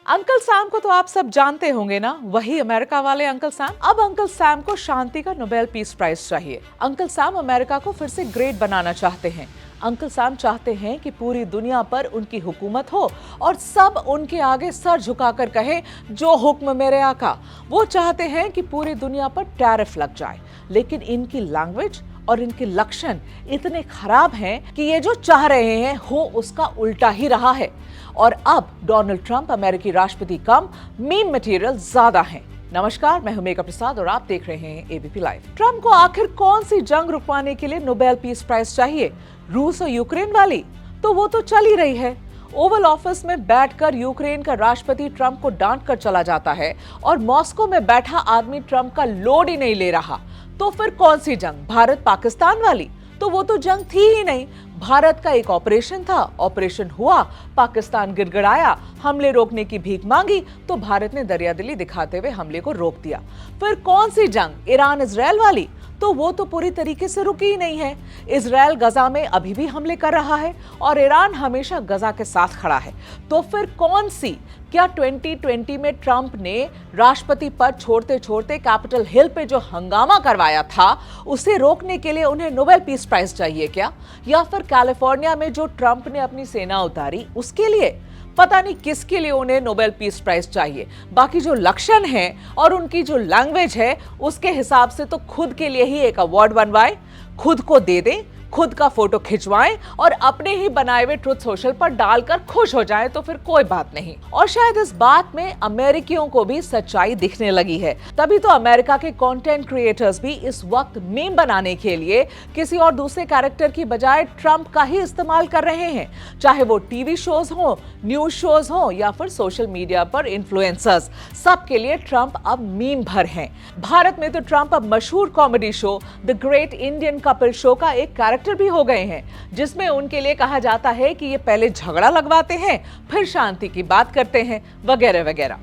Uncle Sam को तो आप सब जानते होंगे ना, वही अमेरिका वाले अंकल सैम। अब अंकल सैम को शांति का नोबेल पीस प्राइज चाहिए। अंकल सैम अमेरिका को फिर से ग्रेट बनाना चाहते हैं। अंकल सैम चाहते हैं कि पूरी दुनिया पर उनकी हुकूमत हो और सब उनके आगे सर झुकाकर कहें, जो हुक्म मेरे आका। वो चाहते हैं कि पूरी दुनिया पर टैरिफ लग जाए, लेकिन इनकी लैंग्वेज और इनके लक्षण इतने खराब हैं कि ये जो चाह रहे हैं हो उसका उल्टा ही रहा है। और अब डोनाल्ड ट्रंप अमेरिकी राष्ट्रपति कम मीम मटेरियल ज्यादा हैं। नमस्कार, मैं हूं मेघा प्रसाद और आप देख रहे हैं एबीपी लाइव। ट्रंप को आखिर कौन सी जंग रुकवाने के लिए नोबेल पीस प्राइज चाहिए? रूस और यूक्रेन वाली? तो वो तो चल ही रही है। ओवल ऑफिस में बैठकर यूक्रेन का राष्ट्रपति ट्रंप को डांट कर चला जाता है और मॉस्को में बैठा आदमी ट्रंप का लोड ही नहीं ले रहा। तो फिर कौन सी जंग? भारत पाकिस्तान वाली? तो वो तो जंग थी ही नहीं। भारत का एक ऑपरेशन था, ऑपरेशन हुआ, पाकिस्तान गिड़गिड़ाया, हमले रोकने की भीख मांगी तो भारत ने दरियादिली दिखाते हुए हमले को रोक दिया। फिर कौन सी जंग? ईरान इजराइल वाली? तो वो तो पूरी तरीके से रुकी ही नहीं है। इजराइल गजा में अभी भी हमले कर रहा है और ईरान हमेशा गजा के साथ खड़ा है। तो फिर कौन सी? क्या 2020 में ट्रंप ने राष्ट्रपति पद छोड़ते छोड़ते कैपिटल हिल पे जो हंगामा करवाया था उसे रोकने के लिए उन्हें नोबेल पीस प्राइज चाहिए क्या? या फिर कैलिफोर्निया में जो ट्रंप ने अपनी सेना उतारी उसके लिए? पता नहीं किसके लिए उन्हें नोबेल पीस प्राइज चाहिए। बाकी जो लक्षण हैं और उनकी जो लैंग्वेज है उसके हिसाब से तो खुद के लिए ही एक अवार्ड बनवाएं, खुद को दे दें, खुद का फोटो खिंचवाएं और अपने ही बनाए हुए ट्रुथ सोशल पर डालकर खुश हो जाएं तो फिर कोई बात नहीं। और शायद इस बात में अमेरिकियों को भी सच्चाई दिखने लगी है। तभी तो अमेरिका के कंटेंट क्रिएटर्स भी इस वक्त मीम बनाने के लिए किसी और दूसरे कैरेक्टर की बजाय ट्रंप का ही इस्तेमाल कर रहे हैं। चाहे वो टीवी शोज हो, न्यूज शोज हो या फिर सोशल मीडिया पर इन्फ्लुएंसर्स, सबके लिए ट्रंप अब मीम भर हैं। भारत में तो ट्रंप अब मशहूर comedy show the great Indian couple show का एक कैरेक्टर भी हो गए हैं, जिसमें उनके लिए कहा जाता है कि ये पहले झगड़ा लगवाते हैं फिर शांति की बात करते हैं, वगैरह वगैरह।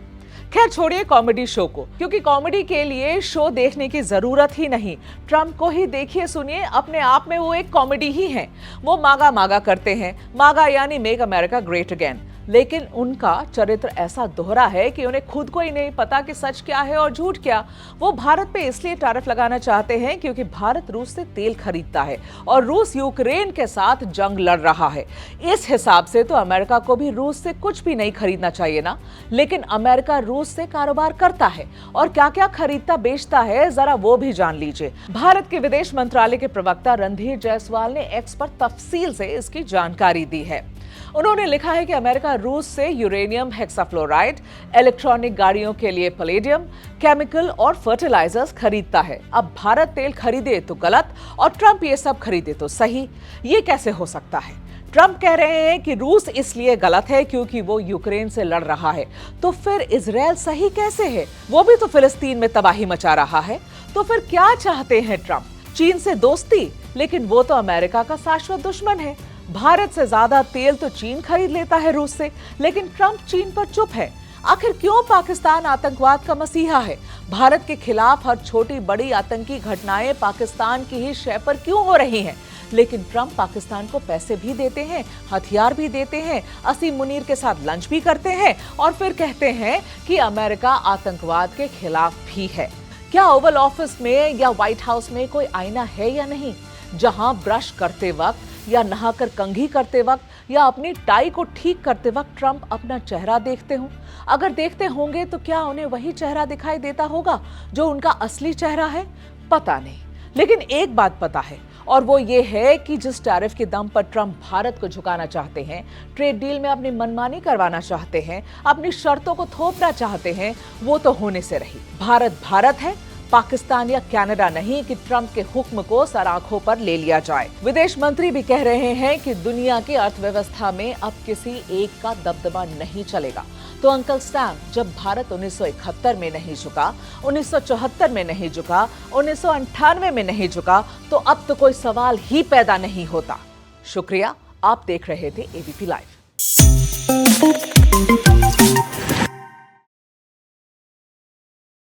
खैर छोड़िए कॉमेडी शो को, क्योंकि कॉमेडी के लिए शो देखने की जरूरत ही नहीं। ट्रंप को ही देखिए सुनिए, अपने आप में वो एक कॉमेडी ही है। वो मागा मागा करते हैं, मागा यानी मेक अमेरिका ग्रेट अगेन। लेकिन उनका चरित्र ऐसा दोहरा है कि उन्हें खुद को ही नहीं पता कि सच क्या है और झूठ क्या। वो भारत पे इसलिए टैरिफ लगाना चाहते हैं क्योंकि भारत रूस से तेल खरीदता है और रूस यूक्रेन के साथ जंग लड़ रहा है। इस हिसाब से तो अमेरिका को भी रूस से कुछ भी नहीं खरीदना चाहिए ना। लेकिन अमेरिका रूस से कारोबार करता है और क्या क्या खरीदता बेचता है जरा वो भी जान लीजिए। भारत के विदेश मंत्रालय के प्रवक्ता रणधीर जायसवाल ने एक्स पर तफसील से इसकी जानकारी दी है। उन्होंने लिखा है कि अमेरिका रूस से यूरेनियम हेक्साफ्लोराइड, इलेक्ट्रॉनिक गाड़ियों के लिए पैलेडियम, केमिकल और फर्टिलाइजर्स खरीदता है। अब भारत तेल खरीदे तो गलत और ट्रंप ये सब खरीदे तो सही। ये कैसे हो सकता है? ट्रंप कह रहे हैं कि रूस इसलिए गलत है क्योंकि वो यूक्रेन से लड़ रहा है। तो फिर इजराइल सही कैसे है? वो भी तो फिलिस्तीन में तबाही मचा रहा है। तो फिर क्या चाहते हैं ट्रंप? चीन से दोस्ती? लेकिन वो तो अमेरिका का शाश्वत दुश्मन है। भारत से ज्यादा तेल तो चीन खरीद लेता है रूस से, लेकिन ट्रंप चीन पर चुप है। आखिर क्यों पाकिस्तान आतंकवाद का मसीहा है? भारत के खिलाफ हर छोटी बड़ी आतंकी घटनाएं पाकिस्तान की ही शय पर क्यों हो रही हैं? लेकिन ट्रंप पाकिस्तान को पैसे भी देते हैं, हथियार भी देते हैं, असीम मुनीर के साथ लंच भी करते हैं और फिर कहते हैं कि अमेरिका आतंकवाद के खिलाफ भी है। क्या ओवल ऑफिस में या व्हाइट हाउस में कोई आईना है या नहीं, जहां ब्रश करते वक्त या नहाकर कंघी करते वक्त या अपनी टाई को ठीक करते वक्त ट्रंप अपना चेहरा देखते हों? अगर देखते होंगे तो क्या उन्हें वही चेहरा दिखाई देता होगा जो उनका असली चेहरा है? पता नहीं। लेकिन एक बात पता है और वो ये है कि जिस टैरिफ के दम पर ट्रंप भारत को झुकाना चाहते हैं, ट्रेड डील में अपनी मनमानी करवाना चाहते हैं, अपनी शर्तों को थोपना चाहते हैं, वो तो होने से रही। भारत भारत है, पाकिस्तान या कनाडा नहीं कि ट्रंप के हुक्म को सर आंखों पर ले लिया जाए। विदेश मंत्री भी कह रहे हैं कि दुनिया की अर्थव्यवस्था में अब किसी एक का दबदबा नहीं चलेगा। तो अंकल सैम, जब भारत 1971 में नहीं झुका, 1974 में नहीं झुका, 1998 में नहीं झुका, तो अब तो कोई सवाल ही पैदा नहीं होता। शुक्रिया, आप देख रहे थे एबीपी लाइव।